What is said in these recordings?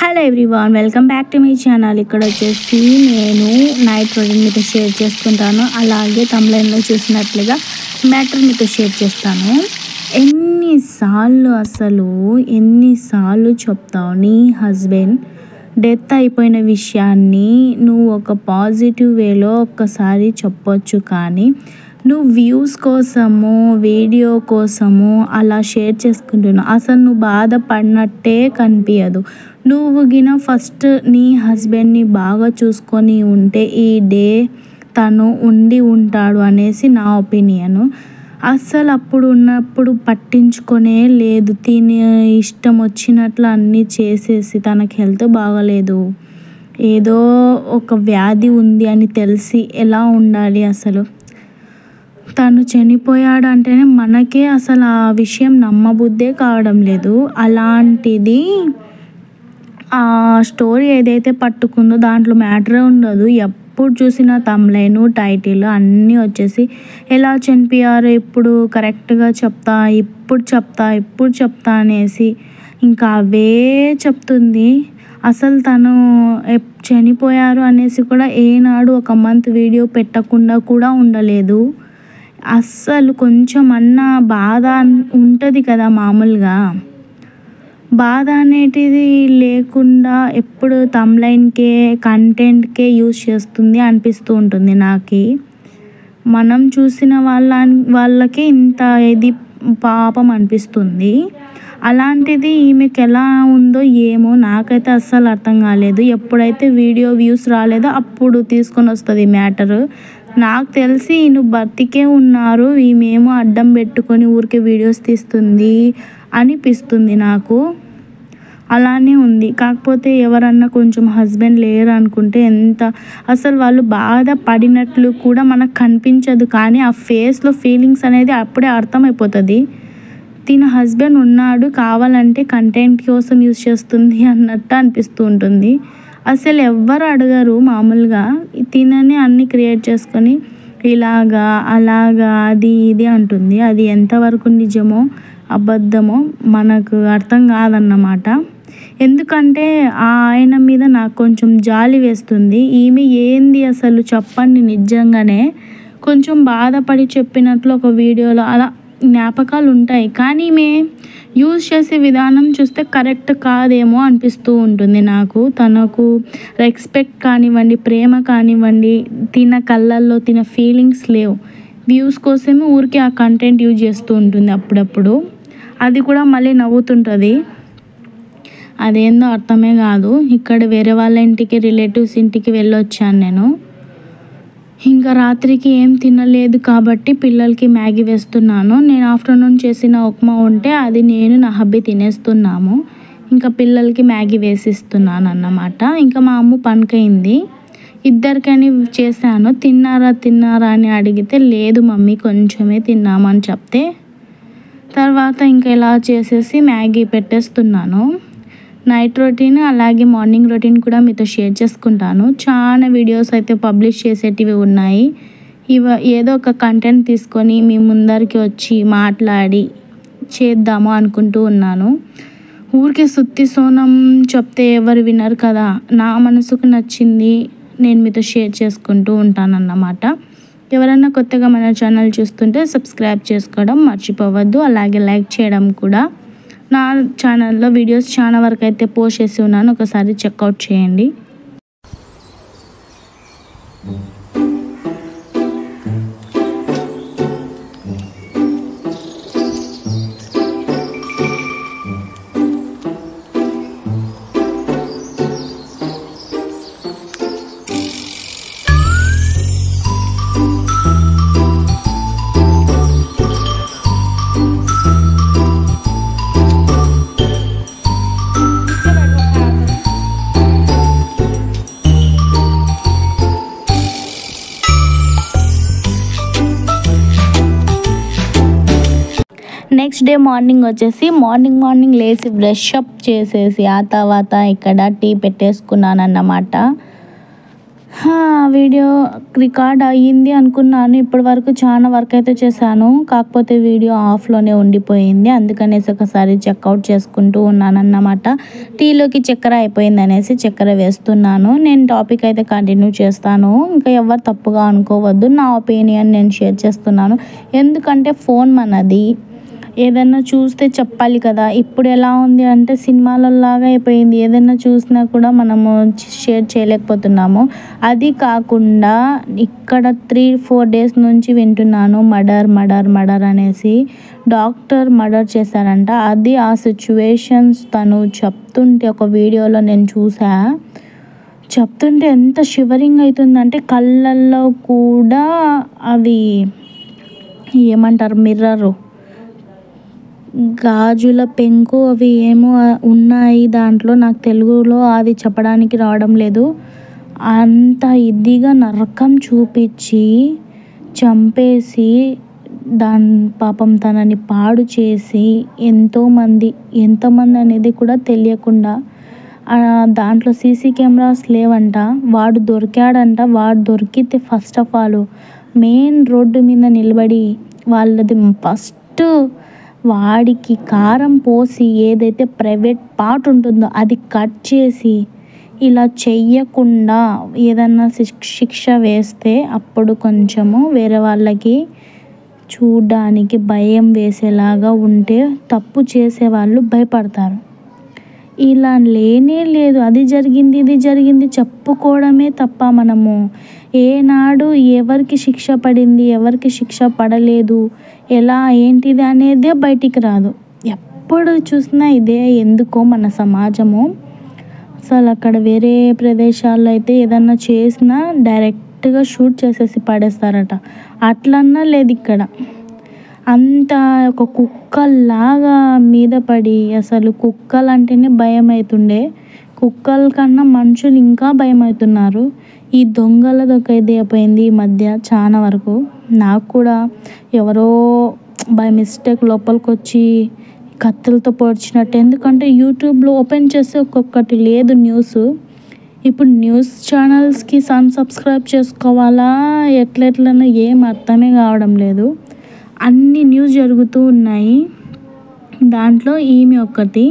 Hello everyone, welcome back to my channel. ఇక్కడ వచ్చేసి నేను నైట్ రొటీన్ మీతో షేర్ చేసుకుంటాను. అలాగే తమ్లైన్లో చూసినట్లుగా మ్యాటర్ మీతో షేర్ చేస్తాను. ఎన్నిసార్లు చెప్తావు నీ హస్బెండ్ డెత్ అయిపోయిన విషయాన్ని? నువ్వు ఒక పాజిటివ్ వేలో ఒక్కసారి చెప్పొచ్చు, కానీ నువ్వు వ్యూస్ కోసము వీడియో కోసము అలా షేర్ చేసుకుంటున్నావు. అసలు నువ్వు బాధపడినట్టే కనిపించదు. నువ్వు గిన ఫస్ట్ నీ హస్బెండ్ని బాగా చూసుకొని ఉంటే ఈ డే తను ఉండి ఉంటాడు అనేసి నా ఒపీనియను. అస్సలు ఉన్నప్పుడు పట్టించుకొనే లేదు. తిని ఇష్టం వచ్చినట్లు అన్నీ చేసేసి, తనకి హెల్త్ బాగలేదు, ఏదో ఒక వ్యాధి ఉంది అని తెలిసి ఎలా ఉండాలి? అసలు తను చనిపోయాడు అంటేనే మనకే అసలు ఆ విషయం నమ్మబుద్దే కావడం లేదు. అలాంటిది ఆ స్టోరీ ఏదైతే పట్టుకుందో దాంట్లో మ్యాటరే ఉండదు. ఎప్పుడు చూసిన తమ్లైన్ టైటిల్ అన్నీ వచ్చేసి ఎలా చనిపోయారు, ఇప్పుడు కరెక్ట్గా ఇప్పుడు చెప్తా అనేసి ఇంకా అవే చెప్తుంది. అసలు తను చనిపోయారు అనేసి కూడా ఏనాడు ఒక మంత్ వీడియో పెట్టకుండా కూడా ఉండలేదు. అస్సలు కొంచెం అన్నా బాధ ఉంటుంది కదా, మామూలుగా బాధ అనేటిది లేకుండా ఎప్పుడు తమ్లైన్కే కంటెంట్కే యూజ్ చేస్తుంది అనిపిస్తూ ఉంటుంది నాకు. మనం చూసిన వాళ్ళకి ఇంత ఇది పాపం అనిపిస్తుంది. అలాంటిది ఈమెకి ఎలా ఉందో ఏమో, నాకైతే అస్సలు అర్థం కాలేదు. ఎప్పుడైతే వీడియో వ్యూస్ రాలేదో అప్పుడు తీసుకొని వస్తుంది మ్యాటరు. నాకు తెలిసి నువ్వు బతికే ఉన్నారు, ఈమెమో అడ్డం పెట్టుకొని ఊరికే వీడియోస్ తీస్తుంది అనిపిస్తుంది నాకు. అలానే ఉంది. కాకపోతే ఎవరన్నా కొంచెం హస్బెండ్ లేరు అనుకుంటే అసలు వాళ్ళు బాధపడినట్లు కూడా మనకు కనిపించదు, కానీ ఆ ఫేస్లో ఫీలింగ్స్ అనేది అప్పుడే అర్థమైపోతుంది. తిన హస్బెండ్ ఉన్నాడు, కావాలంటే కంటెంట్ కోసం యూజ్ చేస్తుంది అన్నట్టు అనిపిస్తూ ఉంటుంది. అసలు ఎవ్వరు అడగరు. మామూలుగా తినని అన్నీ క్రియేట్ చేసుకొని ఇలాగా అలాగా అది ఇది అంటుంది. అది ఎంతవరకు నిజమో అబద్ధమో మనకు అర్థం కాదన్నమాట. ఎందుకంటే ఆయన మీద నాకు కొంచెం జాలి వేస్తుంది. ఈమె ఏంది అసలు చెప్పండి, నిజంగానే కొంచెం బాధపడి చెప్పినట్లు ఒక వీడియోలో అలా జ్ఞాపకాలు ఉంటాయి, కానీ ఈమె యూజ్ చేసే విధానం చూస్తే కరెక్ట్ కాదేమో అనిపిస్తూ ఉంటుంది నాకు. తనకు రెస్పెక్ట్ కానివ్వండి, ప్రేమ కానివ్వండి, తిన కళ్ళల్లో తిన ఫీలింగ్స్ లేవు. వ్యూస్ కోసమే ఊరికే ఆ కంటెంట్ యూజ్ చేస్తూ ఉంటుంది అప్పుడప్పుడు. అది కూడా మళ్ళీ నవ్వుతుంటుంది. అదేందో అర్థమే కాదు. ఇక్కడ వేరే వాళ్ళ ఇంటికి, రిలేటివ్స్ ఇంటికి వెళ్ళొచ్చాను నేను. ఇంకా రాత్రికి ఏం తినలేదు కాబట్టి పిల్లలకి మ్యాగీ వేస్తున్నాను. నేను ఆఫ్టర్నూన్ చేసిన ఉప్మా ఉంటే అది నేను నా హబ్బీ తినేస్తున్నాము. ఇంకా పిల్లలకి మ్యాగీ వేసిస్తున్నాను అన్నమాట. ఇంకా మా అమ్మ పనికైంది, ఇద్దరికని చేశాను. తిన్నారా అని అడిగితే లేదు మమ్మీ కొంచెమే తిన్నామని చెప్తే, తర్వాత ఇంకా ఇలా చేసేసి మ్యాగీ పెట్టేస్తున్నాను. నైట్ రొటీన్ అలాగే మార్నింగ్ రొటీన్ కూడా మీతో షేర్ చేసుకుంటాను. చాలా వీడియోస్ అయితే పబ్లిష్ చేసేటివి ఉన్నాయి. ఏదో ఒక కంటెంట్ తీసుకొని మీ ముందరికి వచ్చి మాట్లాడి చేద్దాము అనుకుంటూ ఉన్నాను. ఊరికే సుత్తి సోనం చెప్తే ఎవరు వినరు కదా. నా మనసుకు నచ్చింది నేను మీతో షేర్ చేసుకుంటూ ఉంటానన్నమాట. ఎవరైనా కొత్తగా మన ఛానల్ చూస్తుంటే సబ్స్క్రైబ్ చేసుకోవడం మర్చిపోవద్దు. అలాగే లైక్ చేయడం కూడా. నా ఛానల్లో వీడియోస్ చాలా వరకు అయితే పోస్ట్ చేసి ఉన్నాను, ఒకసారి చెక్అవుట్ చేయండి. నెక్స్ట్ డే మార్నింగ్ వచ్చేసి మార్నింగ్ లేచి బ్రష్ అప్ చేసేసి ఆ తర్వాత ఇక్కడ టీ పెట్టేసుకున్నాను అన్నమాట. వీడియో రికార్డ్ అయ్యింది అనుకున్నాను. ఇప్పటి వరకు చాలా వర్క్ అయితే చేశాను, కాకపోతే వీడియో ఆఫ్లోనే ఉండిపోయింది. అందుకనేసి ఒకసారి చెక్అవుట్ చేసుకుంటూ ఉన్నాను అన్నమాట. టీలోకి చక్కెర అయిపోయింది అనేసి చక్కెర వేస్తున్నాను. నేను టాపిక్ అయితే కంటిన్యూ చేస్తాను. ఇంకా ఎవరు తప్పుగా అనుకోవద్దు, నా ఒపీనియన్ నేను షేర్ చేస్తున్నాను. ఎందుకంటే ఫోన్ మనది, ఏదైనా చూస్తే చెప్పాలి కదా. ఇప్పుడు ఎలా ఉంది అంటే సినిమాలలాగా అయిపోయింది, ఏదైనా చూసినా కూడా మనము షేర్ చేయలేకపోతున్నాము. అది కాకుండా ఇక్కడ 3-4 డేస్ నుంచి వింటున్నాను మర్డర్ అనేసి. డాక్టర్ మర్డర్ చేశారంట. అది ఆ సిచ్యువేషన్స్ తను చెప్తుంటే ఒక వీడియోలో నేను చూసా. చెప్తుంటే ఎంత షివరింగ్ అవుతుందంటే కళ్ళల్లో కూడా అవి ఏమంటారు, మిర్రరు గాజుల పెంకు అవి ఏమో ఉన్నాయి దాంట్లో. నాకు తెలుగులో అది చెప్పడానికి రావడం లేదు. అంత ఇదిగా నరకం చూపించి చంపేసి పాపం తనని పాడు చేసి ఎంతమంది అనేది కూడా తెలియకుండా, దాంట్లో సీసీ కెమెరాస్ లేవంట. వాడు దొరికాడంట. వాడు దొరికితే first of all main road మీద నిలబడి వాళ్ళది ఫస్ట్ వాడికి కారం పోసి ఏదైతే ప్రైవేట్ పార్ట్ ఉంటుందో అది కట్ చేసి ఇలా చెయ్యకుండా ఏదన్నా శిక్ష వేస్తే అప్పుడు కొంచెము వేరే వాళ్ళకి చూడడానికి భయం వేసేలాగా ఉంటే తప్పు చేసేవాళ్ళు భయపడతారు. ఇలా లేనే లేదు. అది జరిగింది ఇది జరిగింది చెప్పుకోవడమే తప్ప మనము ఏనాడు ఎవరికి శిక్ష పడింది ఎవరికి శిక్ష పడలేదు ఎలా ఏంటిది అనేదే బయటికి రాదు. ఎప్పుడు చూసినా ఇదే. ఎందుకో మన సమాజము అసలు అక్కడ వేరే ప్రదేశాల్లో అయితే ఏదన్నా చేసినా డైరెక్ట్గా షూట్ చేసేసి పడేస్తారట. అట్లన్నా లేదు ఇక్కడ. అంత ఒక కుక్కల్లాగా మీద పడి, అసలు కుక్కలు అంటేనే భయం అవుతుండే, కుక్కల కన్నా మనుషులు ఇంకా భయం అవుతున్నారు. ఈ దొంగలదొక ఇది అయిపోయింది ఈ మధ్య చాలా వరకు. నాకు కూడా ఎవరో బై మిస్టేక్ లోపలికి వచ్చి కత్తులతో పొడిచినట్టు. ఎందుకంటే యూట్యూబ్లో ఓపెన్ చేస్తే ఒక్కొక్కటి లేదు న్యూస్. ఇప్పుడు న్యూస్ ఛానల్స్కి సబ్స్క్రైబ్ చేసుకోవాలా ఎట్లనో ఏం అర్థమే కావడం లేదు. అన్ని న్యూస్ జరుగుతూ ఉన్నాయి. దాంట్లో ఈమె ఒకటి,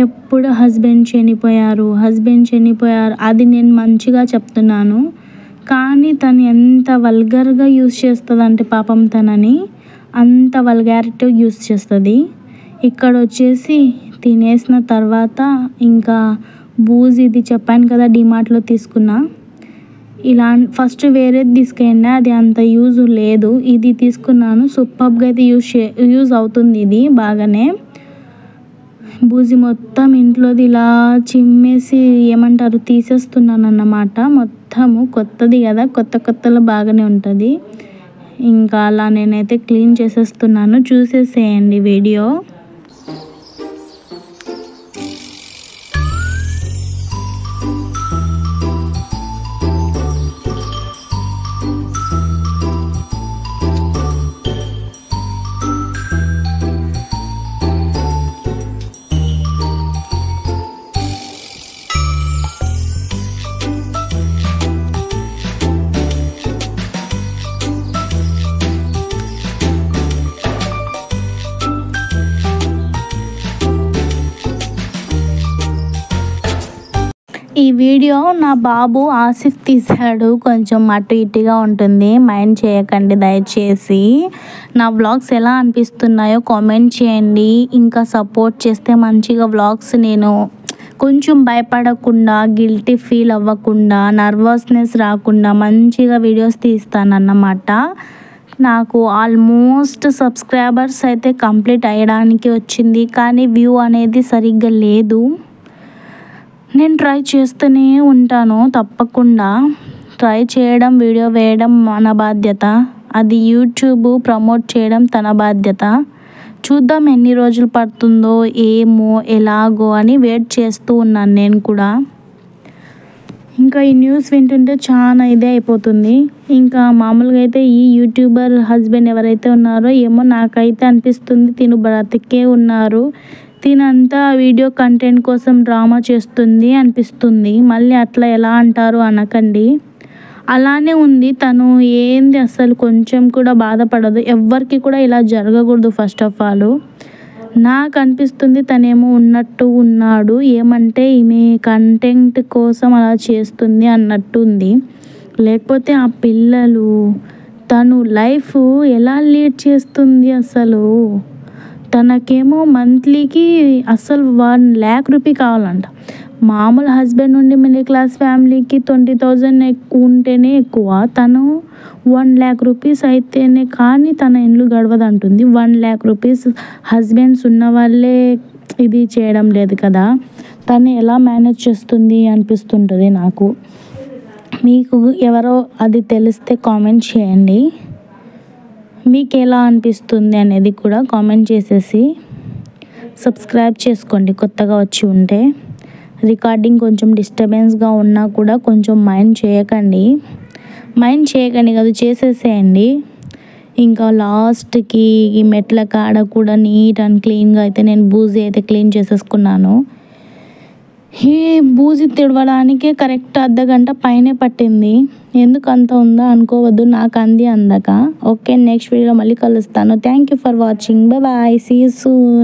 ఎప్పుడు హస్బెండ్ చనిపోయారు అది నేను మంచిగా చెప్తున్నాను, కానీ తను ఎంత వల్గర్గా యూస్ చేస్తుందంటే పాపం తనని అంత వల్గారిటీ యూస్ చేస్తుంది. ఇక్కడ వచ్చేసి తినేసిన తర్వాత ఇంకా బూజ్ ఇది చెప్పాను కదా డిమార్ట్లో తీసుకున్నా, ఇలా ఫస్ట్ వేరేది తీసుకెళ్ళినా అది అంత యూజ్ లేదు, ఇది తీసుకున్నాను. సూపర్గా అయితే యూజ్ అవుతుంది ఇది బాగానే. బూజీ మొత్తం ఇంట్లోది ఇలా చిమ్మేసి ఏమంటారు తీసేస్తున్నాను అన్నమాట. మొత్తము కొత్తది కదా, కొత్తలో బాగానే ఉంటుంది. ఇంకా అలా నేనైతే క్లీన్ చేసేస్తున్నాను. చూసేసేయండి వీడియో. ఈ వీడియో నా బాబు ఆసిఫ్ తీశాడు. కొంచెం అటు ఇటుగా ఉంటుంది, మైండ్ చేయకండి దయచేసి. నా వ్లాగ్స్ ఎలా అనిపిస్తున్నాయో కామెంట్ చేయండి. ఇంకా సపోర్ట్ చేస్తే మంచిగా వ్లాగ్స్ నేను కొంచెం భయపడకుండా, గిల్టీ ఫీల్ అవ్వకుండా, నర్వస్నెస్ రాకుండా మంచిగా వీడియోస్ తీస్తానన్నమాట. నాకు ఆల్మోస్ట్ సబ్స్క్రైబర్స్ అయితే కంప్లీట్ అయ్యడానికి వచ్చింది, కానీ వ్యూ అనేది సరిగ్గా లేదు. నేను ట్రై చేస్తూనే ఉంటాను, తప్పకుండా ట్రై చేయడం, వీడియో వేయడం మన బాధ్యత. అది యూట్యూబ్ ప్రమోట్ చేయడం తన బాధ్యత. చూద్దాం ఎన్ని రోజులు పడుతుందో ఏమో ఎలాగో అని వెయిట్ చేస్తూ ఉన్నాను నేను కూడా. ఇంకా ఈ న్యూస్ వింటుంటే చాలా ఇదే అయిపోతుంది. ఇంకా మామూలుగా అయితే ఈ యూట్యూబర్ హస్బెండ్ ఎవరైతే ఉన్నారో ఏమో నాకైతే అనిపిస్తుంది తిను బ్రతికే ఉన్నారు, తినంతా వీడియో కంటెంట్ కోసం డ్రామా చేస్తుంది అనిపిస్తుంది. మళ్ళీ అట్లా ఎలా అంటారు అనకండి. అలానే ఉంది తను. ఏంది అసలు కొంచెం కూడా బాధపడదు. ఎవ్వరికి కూడా ఇలా జరగకూడదు. ఫస్ట్ ఆఫ్ ఆల్ నాకు అనిపిస్తుంది తనేమో ఉన్నట్టు ఉన్నాడు, ఏమంటే ఈమె కంటెంట్ కోసం అలా చేస్తుంది అన్నట్టు ఉంది. లేకపోతే ఆ పిల్లలు తను లైఫ్ ఎలా లీడ్ చేస్తుంది అసలు. తనకేమో మంత్లీకి అసలు 1 lakh రూపీ కావాలంట. మామూలు హస్బెండ్ నుండి మిడిల్ క్లాస్ ఫ్యామిలీకి 20,000 ఎక్కువ ఉంటేనే ఎక్కువ. తను 1 lakh రూపీస్ అయితేనే కానీ తన ఇల్లు గడవదంటుంది. 1 lakh రూపీస్ హస్బెండ్స్ ఉన్న వాళ్ళే ఇది చేయడం లేదు కదా, తను ఎలా మేనేజ్ చేస్తుంది అనిపిస్తుంటుంది నాకు. మీకు ఎవరో అది తెలిస్తే కామెంట్ చేయండి. మీకు ఎలా అనిపిస్తుంది అనేది కూడా కామెంట్ చేసేసి సబ్స్క్రైబ్ చేసుకోండి కొత్తగా వచ్చి ఉంటే. రికార్డింగ్ కొంచెం డిస్టర్బెన్స్గా ఉన్నా కూడా కొంచెం మైండ్ చేయకండి కదా, చేసేసేయండి. ఇంకా లాస్ట్కి ఈ మెట్ల కాడ కూడా నీట్ అండ్ క్లీన్గా అయితే నేను బూజీ అయితే క్లీన్ చేసేసుకున్నాను. ఈ బూజీ తిడవడానికే కరెక్ట్ అర్ధగంట పైనే పట్టింది. ఎందుకు అంత ఉందా అనుకోవద్దు, నాకు అంది అందక. ఓకే, నెక్స్ట్ వీడియోలో మళ్ళీ కలుస్తాను. Thank you for watching. Bye, see you soon.